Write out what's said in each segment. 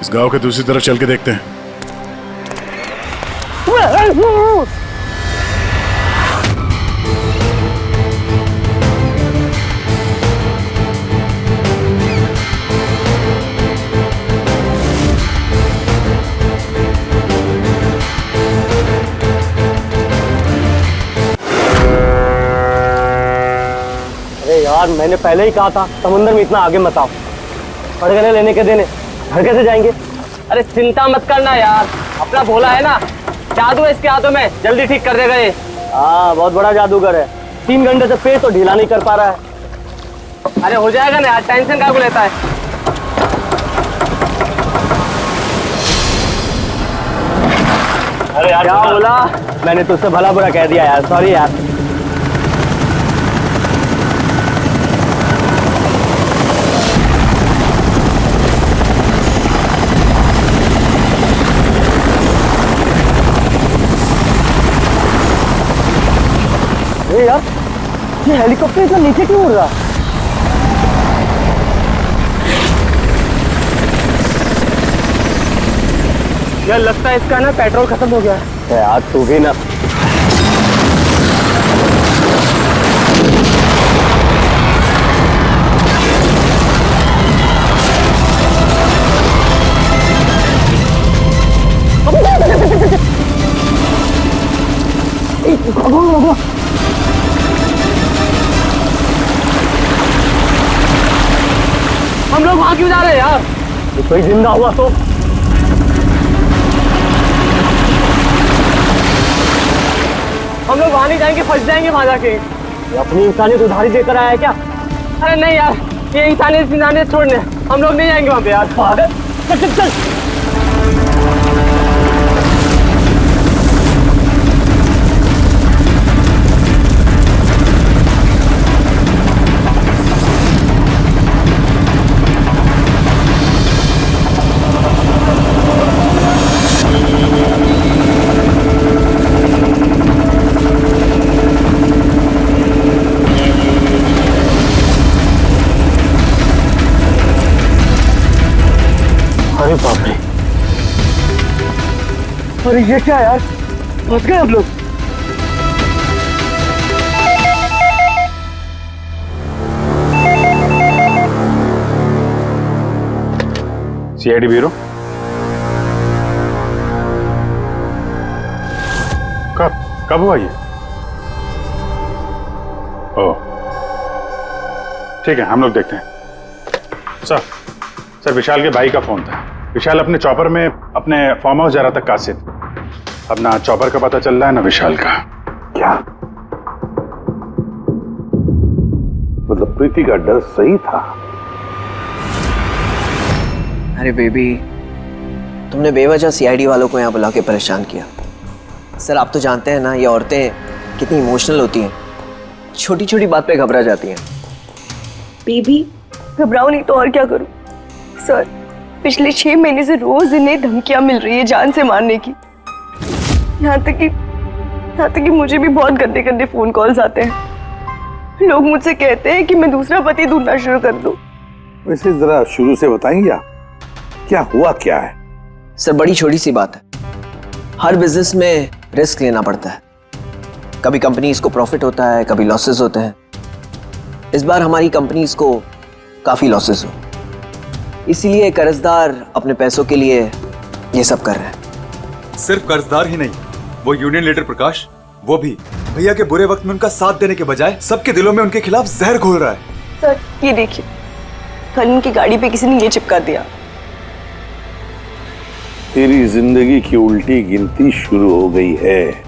इस गांव के दूसरी तरफ चल के देखते हैं। यार मैंने पहले ही कहा था समुद्र में इतना आगे मत आओ। पड़गने लेने के देने घर कैसे जाएंगे? अरे चिंता मत करना यार, अपना भोला है ना, जादू है इसके हाथों में, जल्दी ठीक कर देगा ये। हाँ बहुत बड़ा जादूगर है, 3 घंटे से पेट तो ढीला नहीं कर पा रहा है। अरे हो जाएगा ना यार, टेंशन काहे को लेता है। अरे यार क्या बोला? मैंने तुझसे भला बुरा कह दिया यार, सॉरी यार। यार ये हेलीकॉप्टर इतना नीचे क्यों उड़ रहा? यार लगता है इसका ना पेट्रोल खत्म हो गया है। यार तू भी ना। हम लोग वहां क्यों जा रहे हैं यार? कोई जिंदा हुआ तो? हम लोग वहां नहीं जाएंगे, फंस जाएंगे वहां जाके। अपनी इंसानियत उधारी देकर आया है क्या? अरे नहीं यार, ये इंसानियत छोड़ने हम लोग नहीं जाएंगे वहां पे यार। चल चल चल। अरे बाप रे, अरे ये क्या यार, फंस गए हम लोग। सीआईडी ब्यूरो कब हुआ ये? ओह ठीक है, हम लोग देखते हैं। सर विशाल के भाई का फोन था। विशाल अपने चॉपर में अपने फार्म हाउस जा रहा था कासिद। अब ना चॉपर का पता चल रहा है ना विशाल का। क्या मतलब प्रीति का डर सही था? अरे बेबी, तुमने बेवजह सीआईडी वालों को यहाँ बुला के परेशान किया। सर आप तो जानते हैं ना, ये औरतें कितनी इमोशनल होती हैं, छोटी छोटी बात पे घबरा जाती हैं। बेबी घबराओ नहीं तो और क्या करूं? सर पिछले 6 महीने से रोज इन्हें धमकियां मिल रही है जान से मारने की। यहाँ तक कि मुझे भी बहुत गंदे गंदे फोन कॉल्स आते हैं। लोग मुझसे कहते हैं कि मैं दूसरा पति ढूंढना शुरू कर दूं। वैसे जरा शुरू से बताएंगे क्या हुआ क्या है? सर बड़ी छोटी सी बात है, हर बिजनेस में रिस्क लेना पड़ता है। कभी कंपनीज को प्रॉफिट होता है, कभी लॉसेस होते हैं। इस बार हमारी कंपनीज को काफी लॉसेस हो, इसीलिए कर्जदार अपने पैसों के लिए ये सब कर रहे हैं। सिर्फ कर्जदार ही नहीं, वो यूनियन लीडर प्रकाश, वो भी भैया के बुरे वक्त में उनका साथ देने के बजाय सबके दिलों में उनके खिलाफ जहर घोल रहा है। सर ये देखिए, कल उनकी गाड़ी पे किसी ने ये चिपका दिया। तेरी जिंदगी की उल्टी गिनती शुरू हो गई है।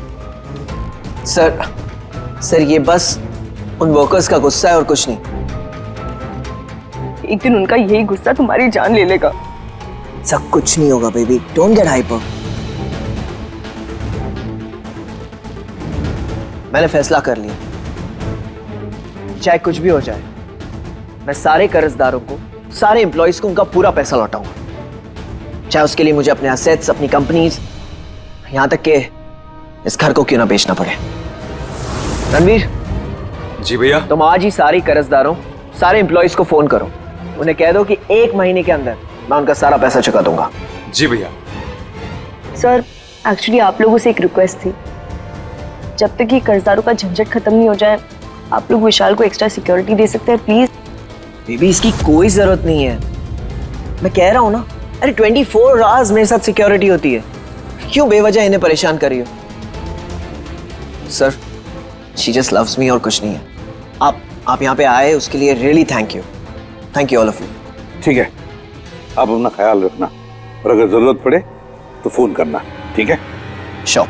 सर ये बस उन वर्कर्स का गुस्सा है और कुछ नहीं। एक दिन उनका यही गुस्सा तुम्हारी जान ले लेगा। सब कुछ नहीं होगा बेबी, डोंट गेट हाइपर। मैंने फैसला कर लिया, चाहे कुछ भी हो जाए, मैं सारे कर्जदारों को, सारे एम्प्लॉइज को उनका पूरा पैसा लौटाऊंगा, चाहे उसके लिए मुझे अपने एसेट्स, अपनी कंपनीज, यहां तक कि इस घर को क्यों ना बेचना पड़े। रणवीर जी भैया। तुम आज ही सारे कर्जदारों, सारे एम्प्लॉइज को फोन करो, उन्हें कह दो कि 1 महीने के अंदर मैं उनका सारा पैसा चुका दूंगा। जी भैया। सर एक्चुअली आप लोगों से एक रिक्वेस्ट थी, जब तक ये कर्जदारों का झंझट खत्म नहीं हो जाए आप लोग विशाल को एक्स्ट्रा सिक्योरिटी दे सकते हैं प्लीज। बेबी इसकी कोई जरूरत नहीं है, मैं कह रहा हूं ना। अरे 24 आवर्स मेरे साथ सिक्योरिटी होती है, क्यों बेवजह इन्हें परेशान कर रही हो? Sir she just loves me और कुछ नहीं है। आप यहाँ पे आए उसके लिए really thank you all of you. ठीक है, आप अपना ख्याल रखना और अगर जरूरत पड़े तो फोन करना, ठीक है? श्योर।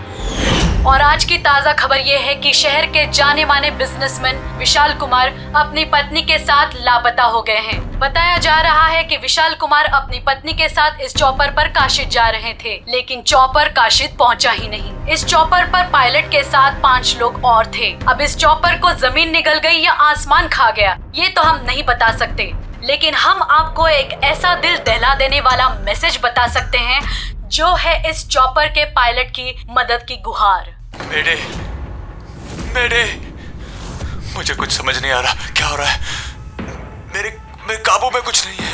और आज की ताजा खबर ये है कि शहर के जाने माने बिजनेसमैन विशाल कुमार अपनी पत्नी के साथ लापता हो गए हैं। बताया जा रहा है कि विशाल कुमार अपनी पत्नी के साथ इस चॉपर पर काशिद जा रहे थे, लेकिन चॉपर काशिद पहुंचा ही नहीं। इस चॉपर पर पायलट के साथ 5 लोग और थे। अब इस चॉपर को जमीन निगल गई या आसमान खा गया ये तो हम नहीं बता सकते, लेकिन हम आपको एक ऐसा दिल दहला देने वाला मैसेज बता सकते हैं जो है इस चॉपर के पायलट की मदद की गुहार। मेरे मुझे कुछ समझ नहीं आ रहा क्या हो रहा है। मेरे काबू में कुछ नहीं है।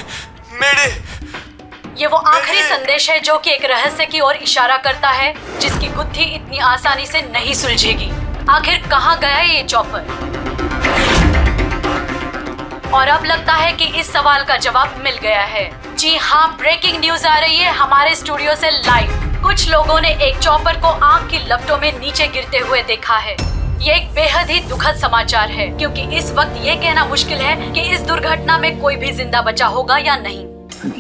ये वो आखिरी संदेश है जो कि एक रहस्य की ओर इशारा करता है, जिसकी गुत्थी इतनी आसानी से नहीं सुलझेगी। आखिर कहाँ गया ये चॉपर? और अब लगता है कि इस सवाल का जवाब मिल गया है। जी हाँ, ब्रेकिंग न्यूज आ रही है हमारे स्टूडियो से लाइव। कुछ लोगों ने एक चॉपर को आग की लपटों में नीचे गिरते हुए देखा है। ये एक बेहद ही दुखद समाचार है, क्योंकि इस वक्त ये कहना मुश्किल है कि इस दुर्घटना में कोई भी जिंदा बचा होगा या नहीं।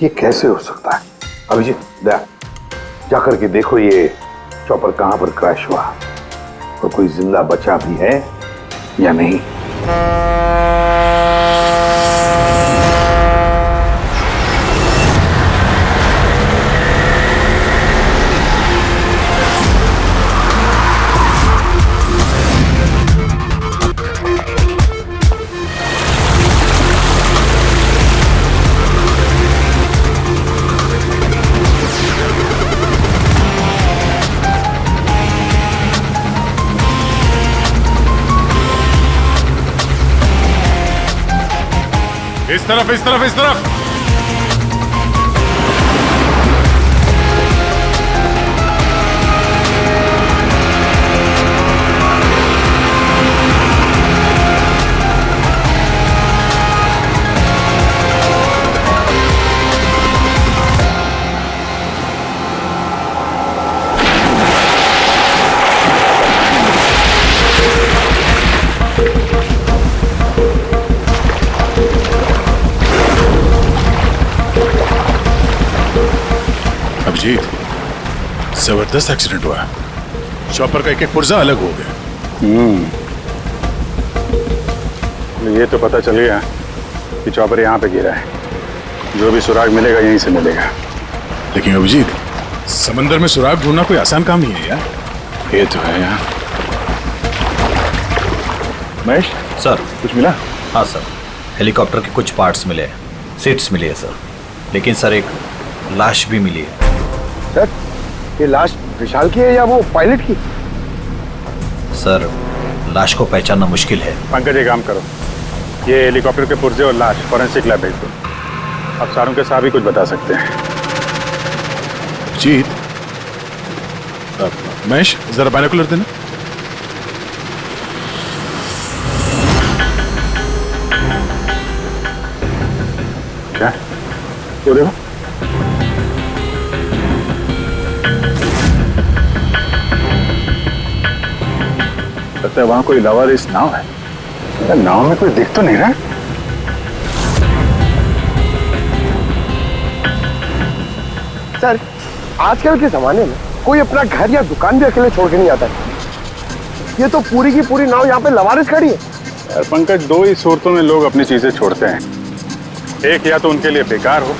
ये कैसे हो सकता है? अभिजीत जाकर के देखो ये चॉपर कहाँ पर क्रैश हुआ और कोई जिंदा बचा भी है या नहीं। इस तरफ इस तरफ इस तरफ। अभिजीत, जबरदस्त एक्सीडेंट हुआ। चॉपर का एक पुर्जा अलग हो गया। ये तो पता चल गया कि चॉपर यहाँ पे गिरा है। जो भी सुराग मिलेगा यहीं से मिलेगा। लेकिन अभिजीत, समंदर में सुराग ढूंढना कोई आसान काम नहीं है यार। ये तो है यार। महेश सर, कुछ मिला? हाँ सर, हेलीकॉप्टर के कुछ पार्ट्स मिले हैं, सीट्स मिली है सर। लेकिन सर एक लाश भी मिली है। सर ये लाश विशाल की है या वो पायलट की? सर लाश को पहचानना मुश्किल है। पंकज एक काम करो, ये हेलीकॉप्टर के पुर्जे और लाश फॉरेंसिक लैब भेज दो। अब सारों के साथ भी कुछ बता सकते हैं। जीत, महेश जरा बाइनोकुलर देना। क्या वो देखो, लगता है वहां कोई लवारिस नाव है। नाव में कोई दिख तो नहीं रहा। सर आजकल के जमाने में कोई अपना घर या दुकान भी अकेले छोड़ के नहीं आता है। ये तो पूरी की पूरी नाव यहाँ पे लवारिस खड़ी है। यार पंकज, दो ही सूरतों में लोग अपनी चीजें छोड़ते हैं। एक या तो उनके लिए बेकार हो,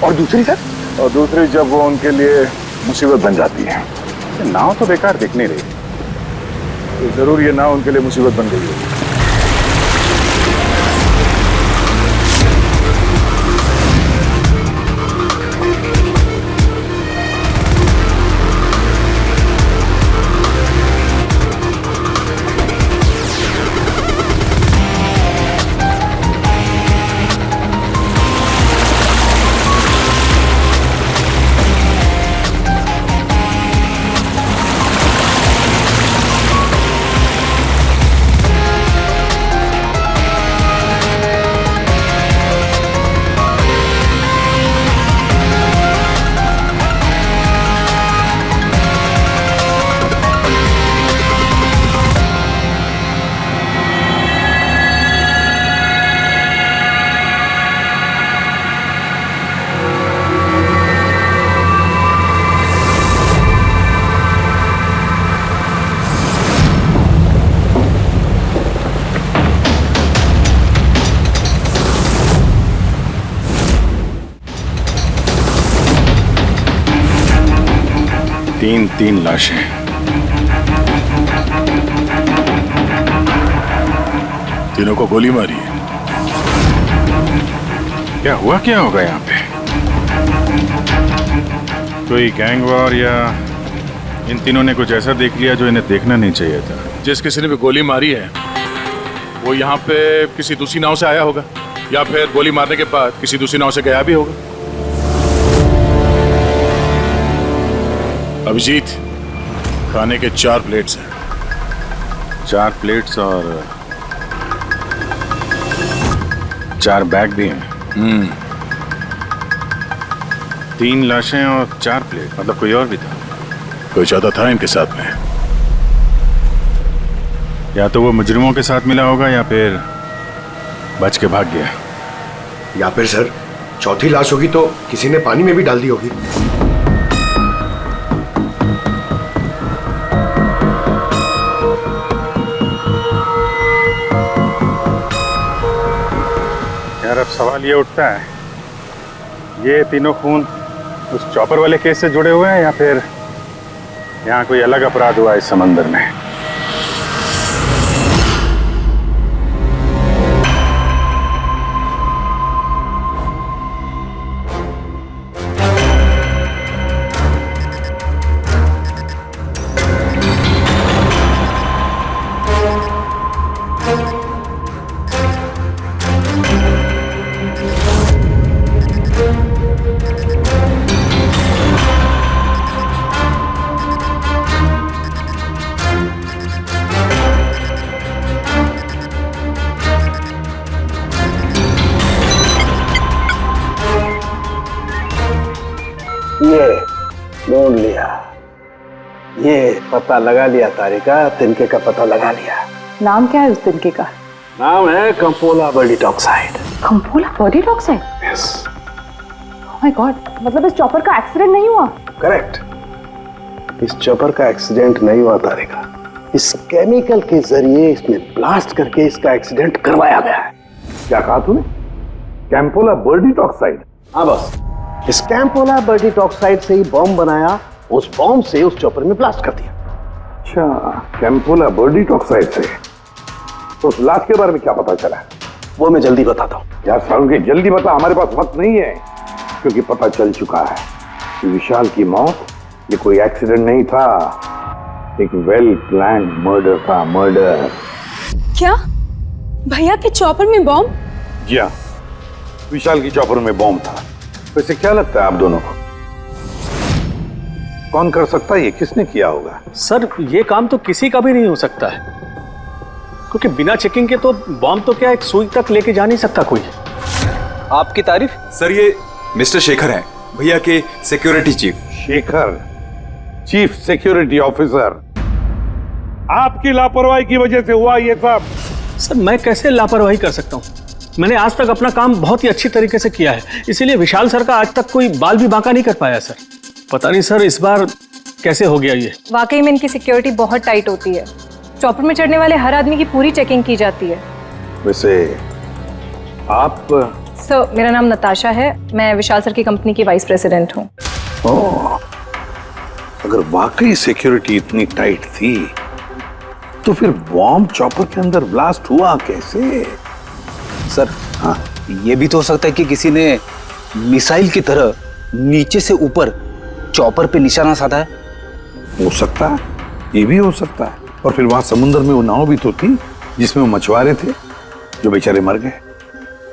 और दूसरी सर? और दूसरी जब वो उनके लिए मुसीबत बन जाती है। ये नाव तो बेकार दिख नहीं रही, तो जरूर ये नाव उनके लिए मुसीबत बन गई है। तीन लाशें। तीनों को गोली मारी है। क्या हुआ, क्या होगा यहाँ पे? कोई गैंग वॉर या इन तीनों ने कुछ ऐसा देख लिया जो इन्हें देखना नहीं चाहिए था। जिस किसी ने भी गोली मारी है वो यहाँ पे किसी दूसरी नाव से आया होगा या फिर गोली मारने के बाद किसी दूसरी नाव से गया भी होगा। अभिजीत, खाने के 4 प्लेट्स हैं। 4 प्लेट्स और 4 बैग भी हैं। 3 लाशें और 4 प्लेट, मतलब कोई और भी था? कोई ज्यादा था इनके साथ में। या तो वो मुजरिमों के साथ मिला होगा या फिर बच के भाग गया। या फिर सर चौथी लाश होगी तो किसी ने पानी में भी डाल दी होगी। यार अब सवाल ये उठता है, ये तीनों खून उस चॉपर वाले केस से जुड़े हुए हैं या फिर यहाँ कोई अलग अपराध हुआ इस समंदर में? ये ढूंढ लिया, ये पता लगा लिया तारिका, तिनके का पता लगा लिया। नाम क्या है उस तिनके का? नाम है कंपोला बर्डी टॉक्साइड। कंपोला बर्डी टॉक्साइड? यस। ओह माय गॉड, मतलब इस चॉपर का एक्सीडेंट नहीं हुआ? करेक्ट, इस चॉपर का एक्सीडेंट नहीं हुआ तारिका, इस केमिकल के जरिए इसमें ब्लास्ट करके इसका एक्सीडेंट करवाया गया है। क्या कहा तूने? कैंपोला बर्डी टॉक्साइड? हाँ बस, इस कैंपोला बर्डी टॉक्साइड से ही बॉम्ब बनाया, उस बॉम्ब से उस चॉपर में ब्लास्ट कर दिया। अच्छा, कैंपोला बर्डी टॉक्साइड से। तो उस लाश के बारे में क्या पता चला? वो मैं जल्दी बताता हूँ। यार सारुण के जल्दी बता, हमारे पास वक्त नहीं है, क्योंकि पता चल चुका है कि विशाल की मौत ये कोई एक्सीडेंट नहीं था, एक वेल प्लान्ड मर्डर था। मर्डर। क्या भैया के चॉपर में बॉम्ब? जी हाँ, विशाल की चॉपर में बॉम्ब था। वैसे क्या लगता है आप दोनों को, कौन कर सकता है? ये किसने किया होगा? सर ये काम तो किसी का भी नहीं हो सकता है, क्योंकि बिना चेकिंग के तो बॉम्ब तो क्या एक सुई तक लेके जा नहीं सकता कोई। आपकी तारीफ? सर ये मिस्टर शेखर हैं, भैया के security chief. Shekhar, chief security officer. आपकी लापरवाही की वजह से हुआ ये सब। सर मैं कैसे लापरवाही कर सकता हूँ? मैंने आज तक अपना काम बहुत ही अच्छी तरीके से किया है, इसीलिए विशाल सर का आज तक कोई बाल भी बांका नहीं कर पाया सर। पता नहीं सर इस बार कैसे हो गया ये। वाकई में इनकी सिक्योरिटी बहुत टाइट होती है। चॉपर में चढ़ने वाले हर आदमी की पूरी चेकिंग की जाती है। वैसे आप? सर मेरा नाम नताशा है, मैं विशाल सर की कंपनी की वाइस प्रेसिडेंट हूँ। ओह, अगर वाकई सिक्योरिटी इतनी टाइट थी तो फिर बॉम्ब चॉपर के अंदर ब्लास्ट हुआ कैसे? सर हाँ, ये भी तो हो सकता है कि किसी ने मिसाइल की तरह नीचे से ऊपर चॉपर पे निशाना साधा है। हो सकता है, ये भी हो सकता है। और फिर वहां समुद्र में वो नाव भी तो थी जिसमें वो मछुआरे थे जो बेचारे मर गए।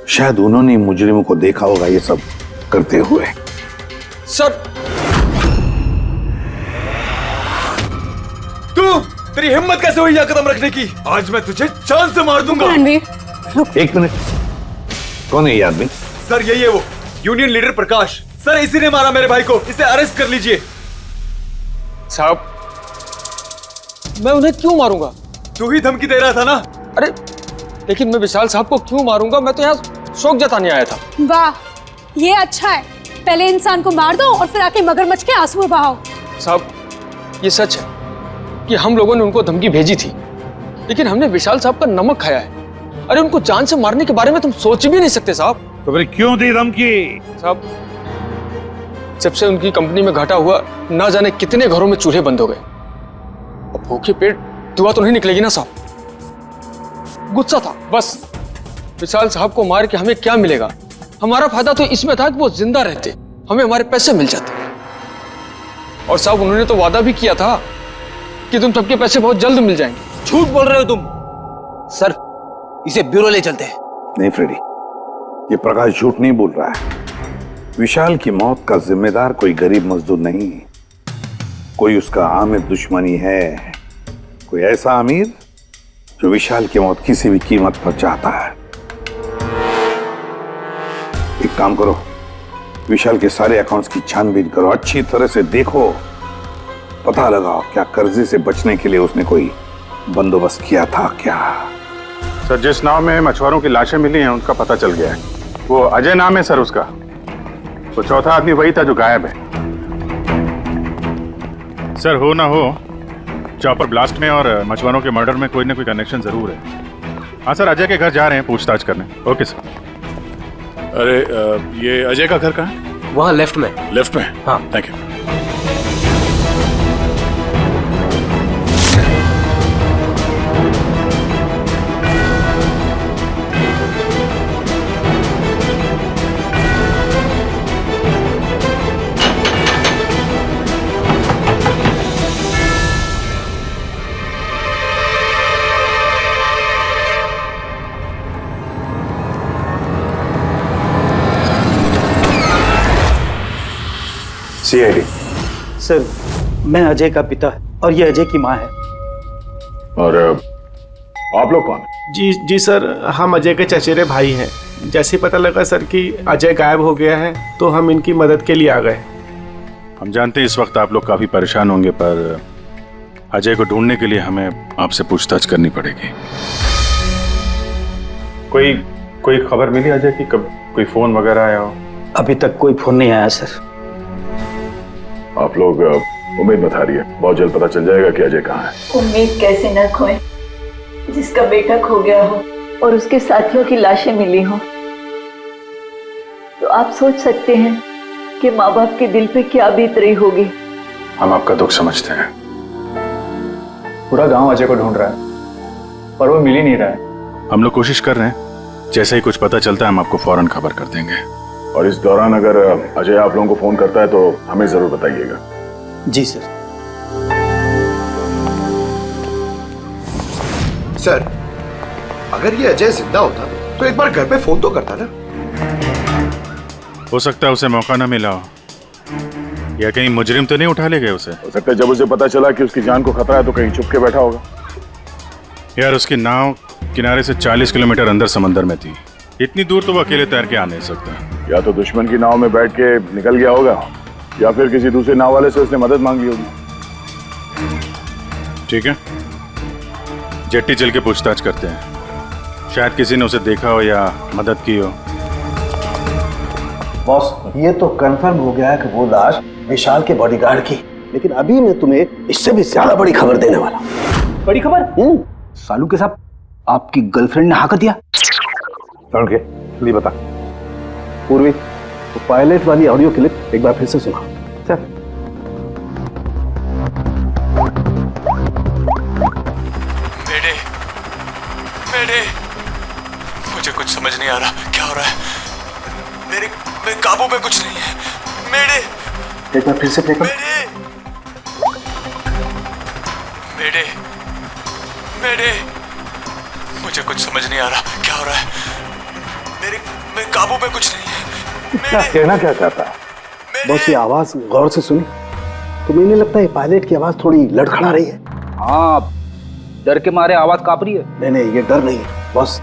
शायद उन्होंने मुजरिमों को देखा होगा ये सब करते हुए। सर तू, तेरी हिम्मत कैसे हुई यहाँ कदम रखने की? आज मैं तुझे जान से मार दूंगा। एक मिनट, कौन है ये आदमी? सर यही है वो यूनियन लीडर प्रकाश। सर इसी ने मारा मेरे भाई को, इसे अरेस्ट कर लीजिए। साहब मैं उन्हें क्यों मारूंगा? तू ही धमकी दे रहा था ना? अरे लेकिन मैं विशाल साहब को क्यों मारूंगा? मैं तो यहाँ शोक जताने आया था। वाह, ये अच्छा है। पहले इंसान को मार दो और फिर आके मगरमच्छ के आंसू बहाओ। साहब ये सच है कि हम लोगों ने उनको धमकी भेजी थी, लेकिन हमने विशाल साहब का नमक खाया है। अरे उनको जान से मारने के बारे में तुम सोच भी नहीं सकते साहब। तो फिर क्यों दी धमकी? साहब जब से उनकी कंपनी में घाटा हुआ, ना जाने कितने घरों में चूल्हे बंद हो गए। अब भूखे पेट दुआ तो नहीं निकलेगी ना साहब। गुस्सा था बस। विशाल साहब को मार के हमें क्या मिलेगा? हमारा फायदा तो इसमें था कि वो जिंदा रहते, हमें हमारे पैसे मिल जाते। और साहब उन्होंने तो वादा भी किया था कि तुम सबके पैसे बहुत जल्द मिल जाएंगे। झूठ बोल रहे हो तुम। सर, इसे ब्यूरो ले चलते हैं। नहीं फ्रेडी, ये प्रकाश झूठ नहीं बोल रहा है। विशाल की मौत का जिम्मेदार कोई गरीब मजदूर नहीं, कोई उसका आमिर दुश्मनी है, कोई ऐसा अमीर जो विशाल की मौत किसी भी कीमत पर चाहता है। एक काम करो, विशाल के सारे अकाउंट्स की छानबीन करो, अच्छी तरह से देखो, पता लगाओ क्या कर्जे से बचने के लिए उसने कोई बंदोबस्त किया था क्या। सर, जिस नाव में मछुआरों की लाशें मिली हैं उनका पता चल गया है। वो अजय नाम है सर उसका। तो चौथा आदमी वही था जो गायब है। सर, हो ना हो, चॉपर ब्लास्ट में और मछुआरों के मर्डर में कोई ना कोई कनेक्शन जरूर है। हाँ सर, अजय के घर जा रहे हैं पूछताछ करने। Okay sir. अरे ये अजय का घर कहाँ है? वहाँ लेफ्ट में। लेफ्ट में? हाँ। Thank you. सीआईडी। सर, मैं अजय का पिता और ये अजय की माँ है। और आप लोग कौन? जी सर, हम अजय के चचेरे भाई हैं। जैसे पता लगा सर कि अजय गायब हो गया है तो हम इनकी मदद के लिए आ गए। हम जानते हैं इस वक्त आप लोग काफी परेशान होंगे, पर अजय को ढूंढने के लिए हमें आपसे पूछताछ करनी पड़ेगी। कोई खबर मिली अजय की? कब कोई फोन वगैरह आया हो? अभी तक कोई फोन नहीं आया सर। आप लोग उम्मीद बता रही है, बहुत जल्द पता चल जाएगा कि अजय कहाँ है। उम्मीद कैसे न खोए, जिसका बेटा खो गया हो और उसके साथियों की लाशें मिली हो, तो आप सोच सकते हैं कि माँ बाप के दिल पे क्या बीत रही होगी। हम आपका दुख समझते हैं। पूरा गांव अजय को ढूंढ रहा है पर वो मिल ही नहीं रहा है। हम लोग कोशिश कर रहे हैं, जैसे ही कुछ पता चलता है हम आपको फौरन खबर कर देंगे। और इस दौरान अगर अजय आप लोगों को फोन करता है तो हमें जरूर बताइएगा। जी सर। सर, अगर ये अजय जिंदा होता तो एक बार घर पे फोन तो करता ना। हो सकता है उसे मौका ना मिला हो, या कहीं मुजरिम तो नहीं उठा ले गए उसे। हो सकता है जब उसे पता चला कि उसकी जान को खतरा है तो कहीं छुप के बैठा होगा। यार, उसकी नाव किनारे से 40 किलोमीटर अंदर समंदर में थी। इतनी दूर तो वो अकेले तैर के आ नहीं सकता। या तो दुश्मन की नाव में बैठ के निकल गया होगा, या फिर किसी दूसरे नाव वाले से उसने मदद मांग ली होगी। ठीक है, जेट्टी चल के पूछताछ करते हैं। शायद किसी ने उसे देखा हो या मदद की हो। बॉस, ये तो कंफर्म हो गया है कि वो लाश विशाल के बॉडीगार्ड की, लेकिन अभी मैं तुम्हें इससे भी ज्यादा बड़ी खबर देने वाला हूं। बड़ी खबर? सालू के साथ आपकी गर्लफ्रेंड ने हाँ कर दिया? के लिए बता पूर्वी, तो पायलट वाली ऑडियो क्लिप एक बार फिर से सुना। चल। मेरे मुझे कुछ समझ नहीं आ रहा, क्या हो रहा है? मेरे काबू में कुछ नहीं है। एक बार फिर से प्ले कर। मुझे कुछ समझ नहीं आ रहा, क्या हो रहा है? मेरे काबू में कुछ नहीं है। कहना क्या चाहता है? बस ये आवाज गौर से सुनी तो मुझे लगता है पायलट की आवाज थोड़ी लड़खड़ा रही है। हाँ, डर के मारे आवाज कांप रही है। नहीं, ये डर नहीं है बस,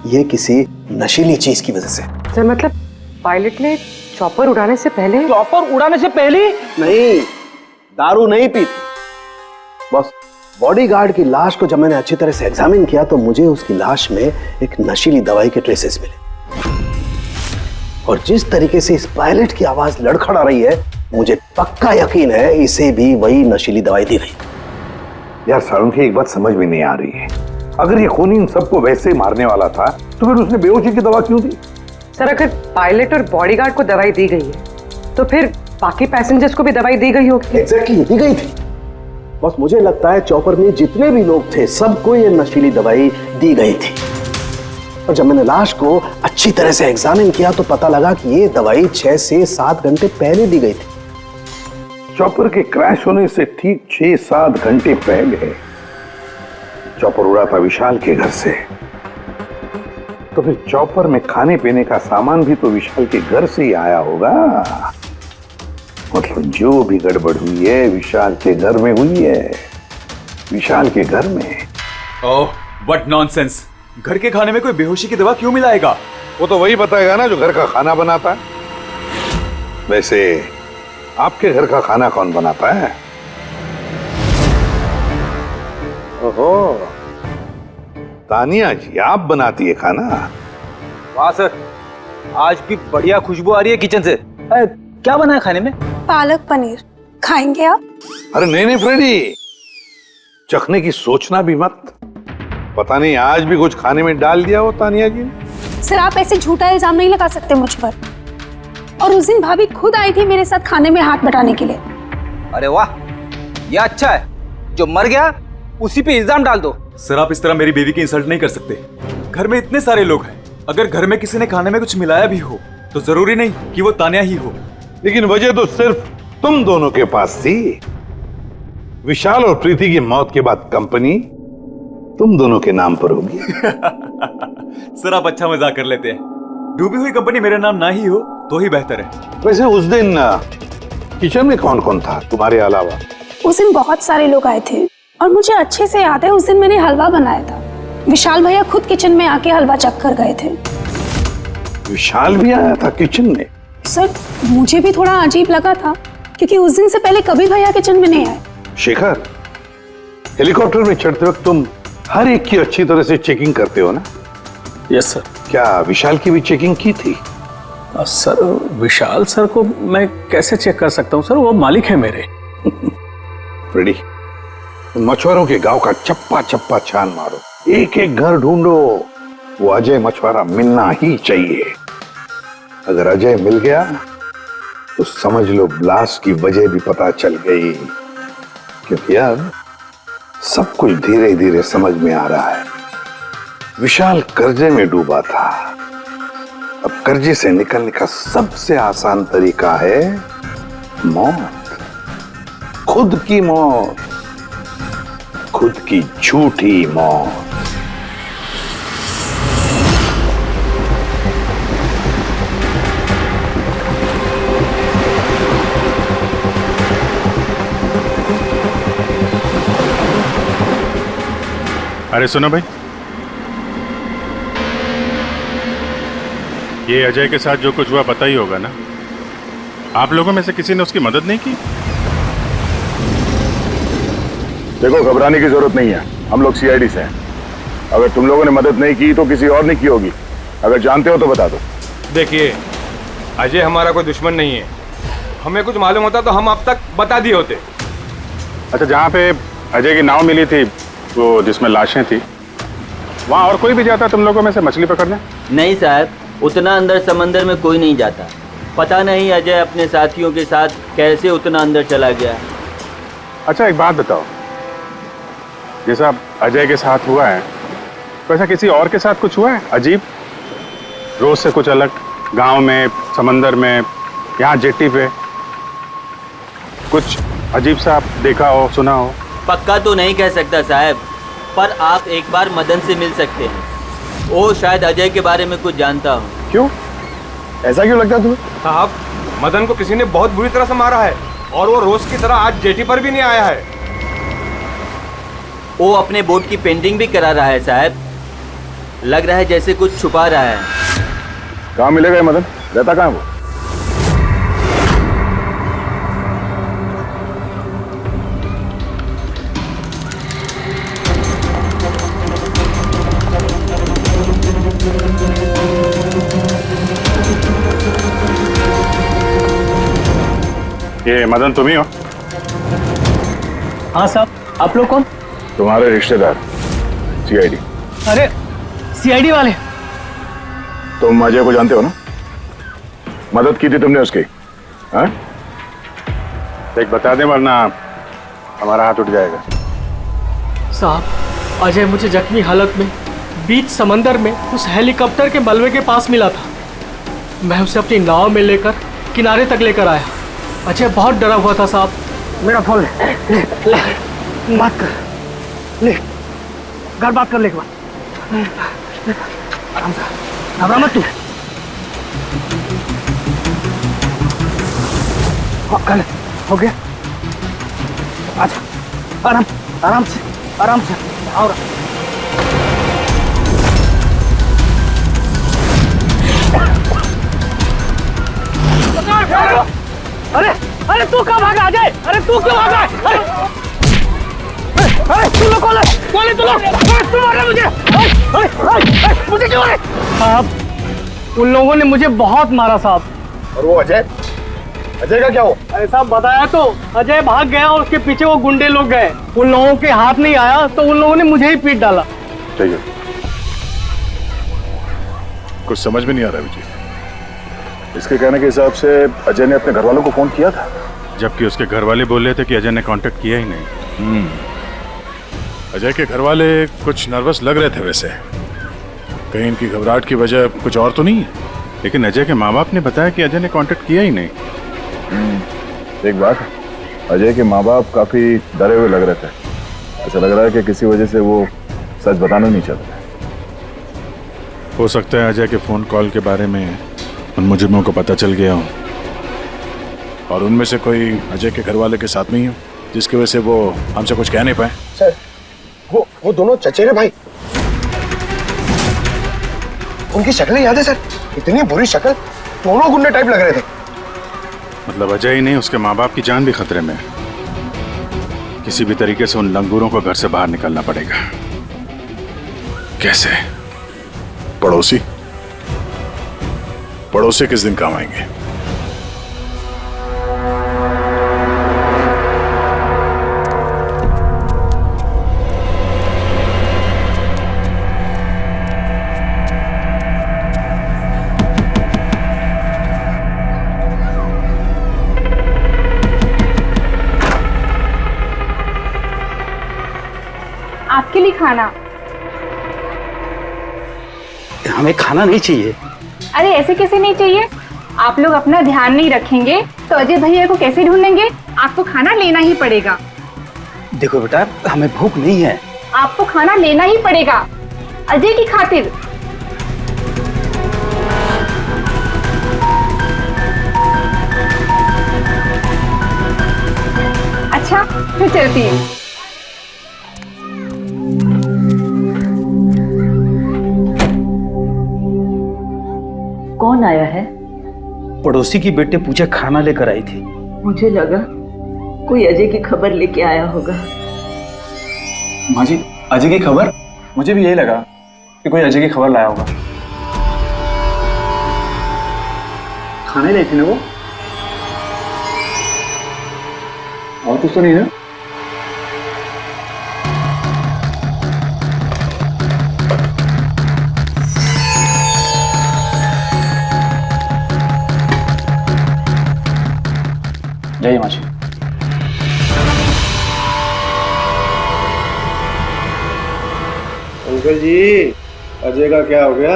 ये किसी नशीली चीज की वजह से। सर, मतलब पायलट ने चॉपर उड़ाने से पहले? चॉपर उड़ाने से पहले? नहीं, दारू नहीं पी थी। बस बॉडीगार्ड की लाश को जब मैंने अच्छी तरह से एग्जामिन किया तो मुझे उसकी लाश में एक नशीली दवाई के ट्रेसेस मिले। और जिस तरीके से इस पायलट की आवाज लड़खड़ा रही है, मुझे पक्का यकीन है इसे भी वही नशीली दवाई दी गई। यार सारुंखी, एक बात समझ में नहीं आ रही है, अगर ये खूनी इन सबको वैसे ही मारने वाला था तो फिर उसने बेहोशी की दवा क्यों दी? सर, अगर पायलट और बॉडीगार्ड को दवाई दी गई है तो फिर बाकी पैसेंजर्स को भी दवाई दी गई होगी। एग्जैक्टली, दी गई थी। बस मुझे लगता है चॉपर में जितने भी लोग थे सबको ये नशीली दवाई दी गई थी। और जब मैंने लाश को अच्छी तरह से एग्जामिन किया तो पता लगा कि ये दवाई 6 से 7 घंटे पहले दी गई थी। चॉपर के क्रैश होने से ठीक 6-7 घंटे पहले चॉपर उड़ा था विशाल के घर से। तो फिर चॉपर में खाने पीने का सामान भी तो विशाल के घर से ही आया होगा। मतलब जो भी गड़बड़ हुई है विशाल के घर में हुई है, विशाल के घर में। ओह, व्हाट नॉनसेंस! घर के खाने में कोई बेहोशी की दवा क्यों मिलाएगा? वो तो वही बताएगा ना जो घर का खाना बनाता है। वैसे आपके घर का खाना कौन बनाता है? ओहो, तानिया जी आप बनाती है खाना? वाह सर, आज भी बढ़िया खुशबू आ रही है किचन से। क्या बना है खाने में? पालक पनीर। खाएंगे आप? अरे नहीं नहीं फ्रेडी, चखने की सोचना भी मत। पता नहीं आज भी कुछ खाने में डाल दिया हो तानिया जी ने। सर आप ऐसे झूठा इल्जाम नहीं लगा सकते मुझ पर। और उस दिन भाभी खुद आई थी मेरे साथ खाने में हाथ बटाने के लिए। अरे वाह, ये अच्छा है, जो मर गया उसी पे इल्जाम डाल दो। सर आप इस तरह मेरी बेबी की इंसल्ट नहीं कर सकते। घर में इतने सारे लोग हैं, अगर घर में किसी ने खाने में कुछ मिलाया भी हो तो जरूरी नहीं कि वो तानिया ही हो। लेकिन वजह तो सिर्फ तुम दोनों के पास थी। विशाल और प्रीति की मौत के बाद कंपनी तुम दोनों के नाम पर होगी। सर आप अच्छा मजाक कर लेते हैं। डूबी हुई कंपनी मेरे नाम ना ही हो तो ही बेहतर है। वैसे उस दिन किचन में कौन कौन था तुम्हारे अलावा? उस दिन बहुत सारे लोग आए थे और मुझे अच्छे से याद है उस दिन मैंने हलवा बनाया था। विशाल भैया खुद किचन में आके हलवा चख कर गए थे। विशाल भी आया था किचन में? सर मुझे भी थोड़ा अजीब लगा था क्योंकि उस दिन से पहले कभी भैया किचन में नहीं आए। शेखर, हेलीकॉप्टर में चढ़ते वक्त तुम हर एक की अच्छी तरह से चेकिंग करते हो ना? Yes sir. क्या विशाल की भी चेकिंग की थी? सर विशाल सर को मैं कैसे चेक कर सकता हूँ सर, वो मालिक है मेरे। फ्रेडी, मछुआरों के गांव का चप्पा चप्पा छान मारो, एक एक घर ढूंढो। वो अजय मछुआरा मिलना ही चाहिए। अगर अजय मिल गया तो समझ लो ब्लास्ट की वजह भी पता चल गई। क्योंकि अब सब कुछ धीरे धीरे समझ में आ रहा है। विशाल कर्जे में डूबा था। अब कर्जे से निकलने का सबसे आसान तरीका है मौत, खुद की मौत, खुद की झूठी मौत। अरे सुनो भाई, ये अजय के साथ जो कुछ हुआ पता ही होगा ना? आप लोगों में से किसी ने उसकी मदद नहीं की? देखो घबराने की जरूरत नहीं है, हम लोग सीआईडी से हैं। अगर तुम लोगों ने मदद नहीं की तो किसी और ने की होगी। अगर जानते हो तो बता दो। देखिए, अजय हमारा कोई दुश्मन नहीं है। हमें कुछ मालूम होता तो हम अब तक बता दिए होते। अच्छा, जहाँ पे अजय की नाव मिली थी, वो जिसमें लाशें थी, वहाँ और कोई भी जाता तुम लोगों में से मछली पकड़ने? नहीं साहब, उतना अंदर समंदर में कोई नहीं जाता। पता नहीं अजय अपने साथियों के साथ कैसे उतना अंदर चला गया। अच्छा एक बात बताओ, जैसा अजय के साथ हुआ है वैसा किसी और के साथ कुछ हुआ है अजीब, रोज से कुछ अलग? गांव में, समंदर में, यहाँ जेट्टी पे कुछ अजीब सा आप देखा हो, सुना हो? पक्का तो नहीं कह सकता साहब, पर आप एक बार मदन से मिल सकते हैं। वो शायद अजय के बारे में कुछ जानता हो। क्यों? ऐसा क्यों लगता है तुम्हें? साहब, मदन को किसी ने बहुत बुरी तरह से मारा है और वो रोज की तरह आज जेटी पर भी नहीं आया है। वो अपने बोट की पेंटिंग भी करा रहा है साहब। लग रहा है जैसे कुछ छुपा रहा है। कहाँ मिलेगा ये मदन? रहता कहाँ है वो? ये मदन तुम ही हो? हाँ साहब, आप लोग कौन? तुम्हारे रिश्तेदार, सीआईडी। अरे सीआईडी वाले? तुम अजय को जानते हो ना? मदद की थी तुमने उसकी, हाँ? देख बता दे वरना हमारा हाथ उठ जाएगा। साहब, अजय मुझे जख्मी हालत में बीच समंदर में उस हेलीकॉप्टर के मलबे के पास मिला था। मैं उसे अपनी नाव में लेकर किनारे तक लेकर आया। अजय बहुत डरा हुआ था साहब। मेरा फोन ले, बात कर, ले घर बात कर ले एक बार। आराम से, घबरा मत तू। कर ले, हो गया। अच्छा, आराम से आओ। अरे तू कहाँ भागा अजय? अरे तू क्यों भागा? अरे तू लोग कौन है? तू लोग तू मार रहा मुझे? मुझे क्यों मारे? साहब, उन लोगों ने मुझे बहुत मारा साहब। और वो अजय का क्या हो? अरे साहब बताया तो, अजय भाग गया और उसके पीछे वो गुंडे लोग गए। उन लोगों के हाथ नहीं आया तो उन लोगों ने मुझे ही पीट डाला। ठीक है, कुछ समझ में नहीं आ रहा विजय। इसके कहने के हिसाब से अजय ने अपने घर वालों को फोन किया था, जबकि उसके घर वाले बोल रहे थे कि अजय ने कांटेक्ट किया ही नहीं। अजय के घर वाले कुछ नर्वस लग रहे थे वैसे। कहीं इनकी घबराहट की वजह कुछ और तो नहीं है? लेकिन अजय के माँ बाप ने बताया कि अजय ने कांटेक्ट किया ही नहीं। एक बात, अजय के माँ बाप काफी डरे हुए लग रहे थे। ऐसा लग रहा है कि किसी वजह से वो सच बताना नहीं चाहते। हो सकता है अजय के फोन कॉल के बारे में उन मुजरिमों को पता चल गया हो और उनमें से कोई अजय के घर वाले के साथ नहीं हो, जिसकी वजह से वो हमसे कुछ कह नहीं पाए। सर, वो दोनों चचेरे भाई, उनकी शक्लें याद है सर? इतनी बुरी शक्ल, दोनों गुंडे टाइप लग रहे थे। मतलब अजय ही नहीं, उसके माँ बाप की जान भी खतरे में। किसी भी तरीके से उन लंगूरों को घर से बाहर निकालना पड़ेगा। कैसे? पड़ोसी किस दिन काम आएंगे? आपके लिए खाना। हमें खाना नहीं चाहिए। अरे ऐसे कैसे नहीं चाहिए? आप लोग अपना ध्यान नहीं रखेंगे तो अजय भैया को कैसे ढूंढेंगे? आपको खाना लेना ही पड़ेगा। देखो बेटा, हमें भूख नहीं है। आपको खाना लेना ही पड़ेगा अजय की खातिर। अच्छा, मैं चलती हूँ। कौन आया है? पड़ोसी की बेटे पूजा खाना लेकर आई थी। मुझे लगा कोई अजय की खबर लेके आया होगा। माँ जी, अजय की खबर? मुझे भी यही लगा कि कोई अजय की खबर लाया होगा। खाने लाई थी ना वो? और कुछ तो नहीं है? जय माँ जी। अंकल जी, अजय का क्या हो गया?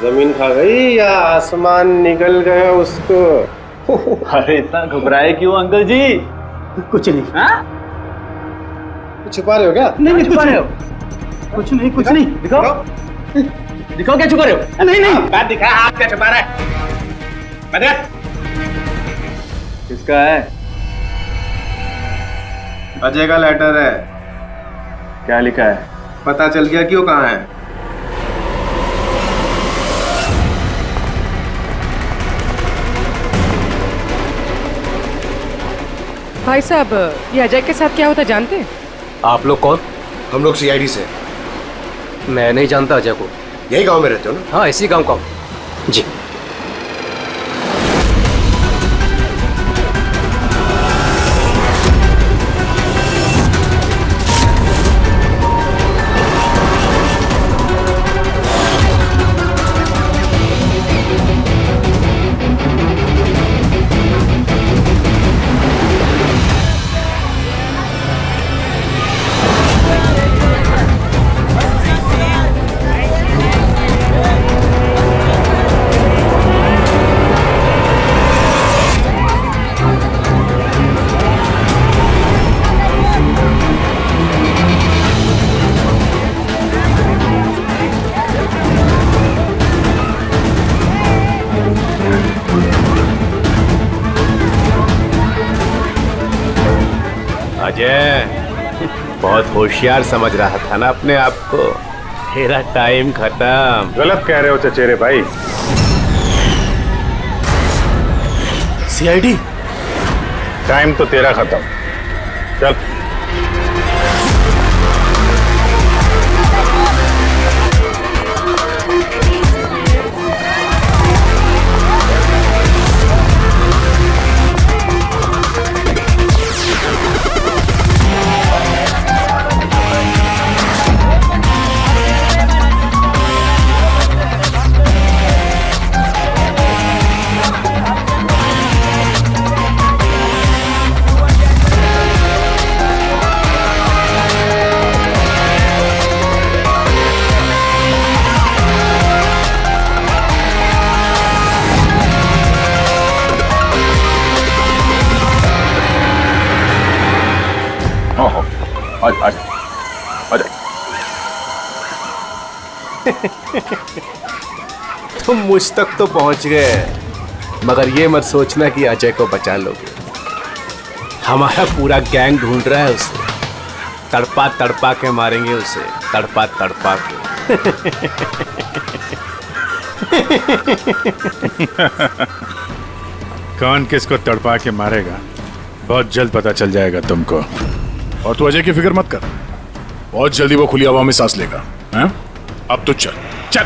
जमीन खा गई या आसमान निकल गया उसको? अरे इतना घबराए क्यों अंकल जी? कुछ नहीं। हाँ? कुछ छुपा रहे हो क्या? नहीं छुपा रहे हो। कुछ नहीं। दिखाओ क्या छुपा रहे हो? नहीं। बात दिखा, हाथ क्या छुपा रहा है? बता। किसका है? अजय का लेटर है। क्या लिखा है? पता चल गया कि वो कहाँ है। भाई साहब, ये अजय के साथ क्या होता जानते हैं? आप लोग कौन? हम लोग सीआईडी से। मैं नहीं जानता अजय को। यही गांव में रहते हो ना? हाँ, इसी गांव का हूँ। जी। अजय बहुत होशियार समझ रहा था ना अपने आप को। तेरा टाइम खत्म। गलत कह रहे हो चचेरे भाई। सीआईडी टाइम तो तेरा खत्म। चल तुम मुझ तक तो पहुंच गए, मगर ये मत सोचना कि अजय को बचा लोगे। हमारा पूरा गैंग ढूंढ रहा है उसे। तड़पा तड़पा के मारेंगे उसे, तड़पा तड़पा के। कौन किसको तड़पा के मारेगा बहुत जल्द पता चल जाएगा तुमको। और तू अजय की फिक्र मत कर, बहुत जल्दी वो खुली हवा में सांस लेगा। हैं? अब तो चल चल।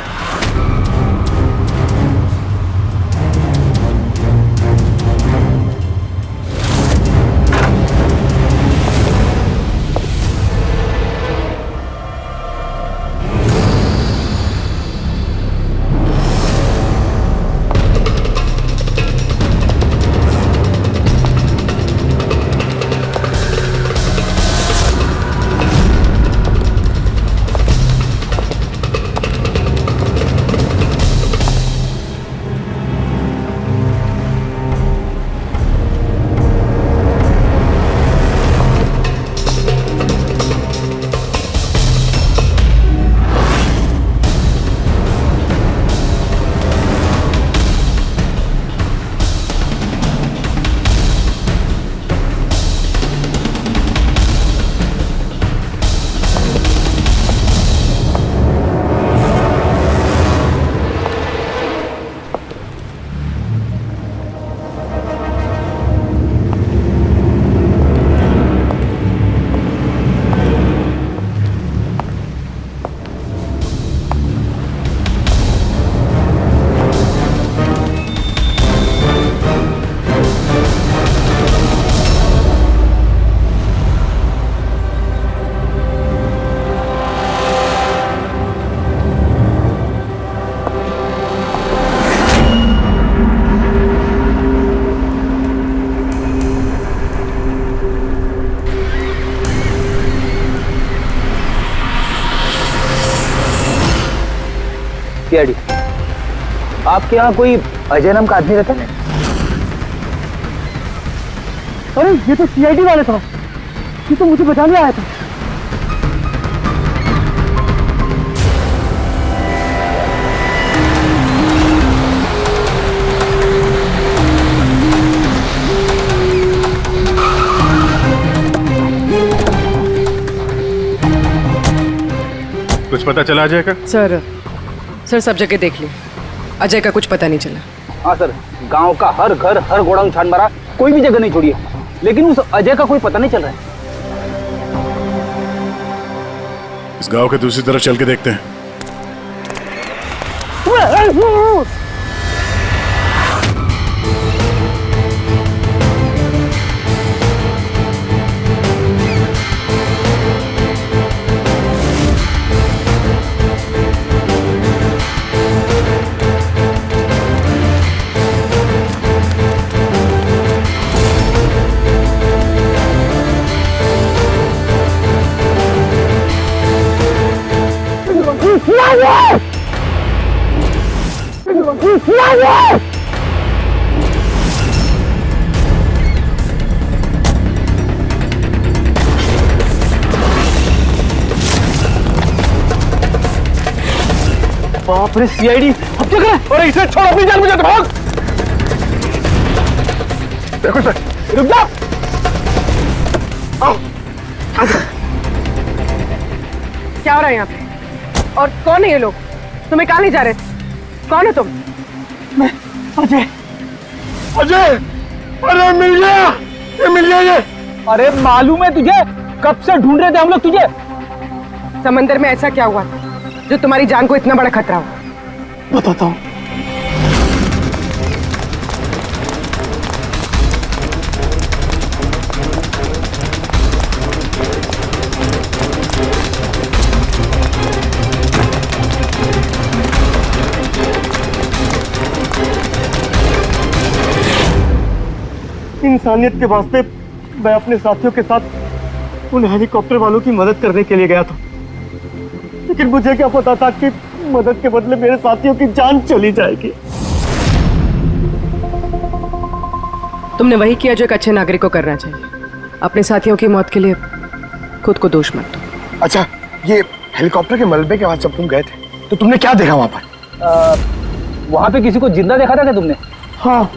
सीआईडी, आपके यहाँ कोई अजय नाम का आदमी रहता है? अरे ये तो सीआईडी वाले था, ये तो मुझे बचाने आया था। कुछ पता चला अजय का? सर सब जगह देख ली, अजय का कुछ पता नहीं चला। हाँ सर, गांव का हर घर हर गोडाउन छान मारा, कोई भी जगह नहीं छोड़ी है, लेकिन उस अजय का कोई पता नहीं चल रहा है। इस गांव के दूसरी तरफ चल के देखते हैं। बाप रे सीआईडी, अब क्या करें? अरे इसे छोड़, अपनी जान बचा, भाग। देखो सर, रुक जा। आओ क्या हो रहा है यहाँ पे? और कौन है ये लोग? तुम्हें कहाँ ले जा रहे थे? कौन है तुम? मैं अजय। अजय, अरे मिल गया, ये मिल गया ये। अरे मालूम है तुझे, कब से ढूंढ रहे थे हम लोग तुझे। समंदर में ऐसा क्या हुआ था जो तुम्हारी जान को इतना बड़ा खतरा हुआ? बताता हूँ। इंसानियत के वास्ते मैं अपने साथियों के साथ उन हेलीकॉप्टर वालों की मदद करने के लिए गया था, लेकिन मुझे क्या पता था कि मदद के बदले मेरे साथियों की जान चली जाएगी। तुमने वही किया जो एक अच्छे नागरिक को करना चाहिए। अपने साथियों की मौत के लिए खुद को दोष मत दो। अच्छा, ये हेलीकॉप्टर के मलबे के पास जब तुम गए थे तो तुमने क्या देखा वहां पर? वहां पे किसी को जिंदा देखा था क्या तुमने? हाँ।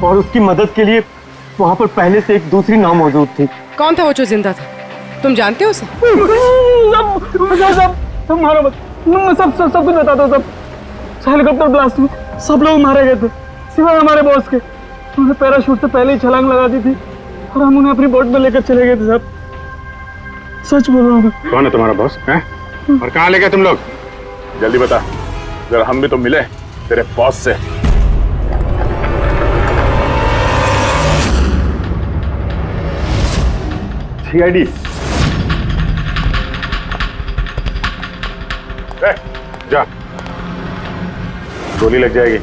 और उसकी मदद के लिए वहां पर पहले से एक दूसरी नाव मौजूद थी। कौन था वो जो जिंदा था? तुम जानते हो उसे? सब मारो मत, सब कुछ बता दो। सब हेलीकॉप्टर ब्लास्ट में सब लोग मारे गए थे सिवाय हमारे बॉस के। उन्होंने पैराशूट से पहले ही छलांग लगा दी थी और हम उन्हें अपनी बोट में लेकर चले गए थे। साहब सच बोल रहा हूँ। कौन है तुम्हारा बॉस है? और कहाँ ले गए तुम लोग? जल्दी बता, जरा हम भी तो मिले तेरे बॉस से। सीआईडी जा, गोली लग जाएगी।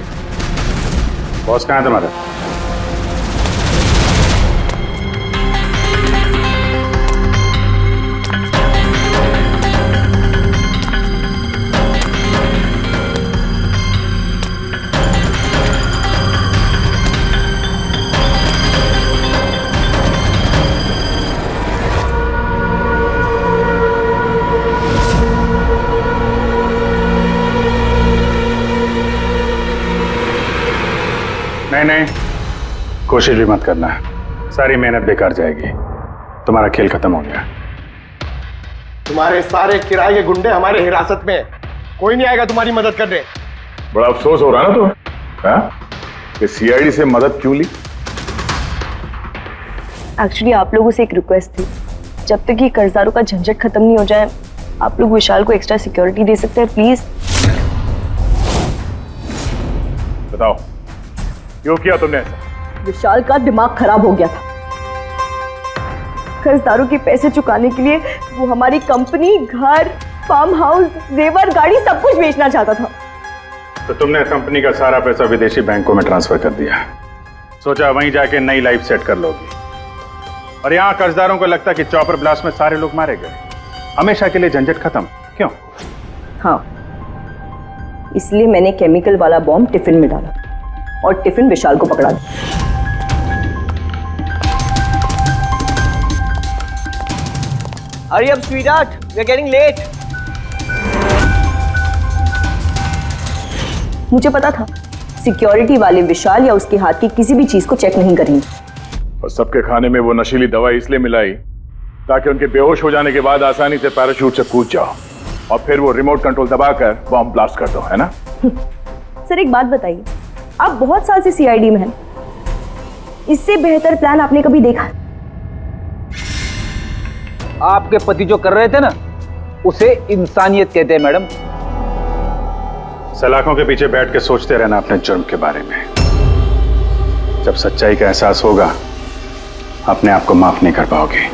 बॉस कहाँ है तुम्हारा? नहीं, कोशिश भी मत करना, सारी मेहनत बेकार जाएगी। तुम्हारा खेल खत्म हो गया। तुम्हारे सारे किराए के गुंडे हमारे हिरासत में, कोई नहीं आएगा तुम्हारी मदद करने। बड़ा अफसोस हो रहा ना तुम्हें कि सीआईडी से मदद क्यों ली? एक्चुअली आप लोगों से एक रिक्वेस्ट थी, जब तक ये कर्जदारों का झंझट खत्म नहीं हो जाए आप लोग विशाल को एक्स्ट्रा सिक्योरिटी दे सकते हैं प्लीज। बताओ क्यों किया तुमने ऐसा? विशाल का दिमाग खराब हो गया था। कर्जदारों के पैसे चुकाने के लिए वो हमारी कंपनी, घर, फार्म हाउस, जेवर, गाड़ी सब कुछ बेचना चाहता था। तो तुमने कंपनी का सारा पैसा विदेशी बैंकों में ट्रांसफर कर दिया, सोचा वहीं जाके नई लाइफ सेट कर लोगी। और यहाँ कर्जदारों को लगता कि चॉपर ब्लास्ट में सारे लोग मारे गए, हमेशा के लिए झंझट खत्म। क्यों? हाँ, इसलिए मैंने केमिकल वाला बॉम्ब टिफिन में डाला और टिफिन विशाल को पकड़ा दिया। Hurry up, sweetheart. We're getting late. मुझे पता था सिक्योरिटी वाले विशाल या उसके हाथ की किसी भी चीज को चेक नहीं करेंगे। और सबके खाने में वो नशीली दवाई इसलिए मिलाई ताकि उनके बेहोश हो जाने के बाद आसानी से पैराशूट से कूद जाओ और फिर वो रिमोट कंट्रोल दबाकर बॉम्ब ब्लास्ट कर दो, है ना? सर एक बात बताइए, आप बहुत साल से सीआईडी में हैं, इससे बेहतर प्लान आपने कभी देखा? आपके पति जो कर रहे थे ना, उसे इंसानियत कहते हैं मैडम। सलाखों के पीछे बैठ के सोचते रहना अपने जुर्म के बारे में। जब सच्चाई का एहसास होगा अपने आप को माफ नहीं कर पाओगे।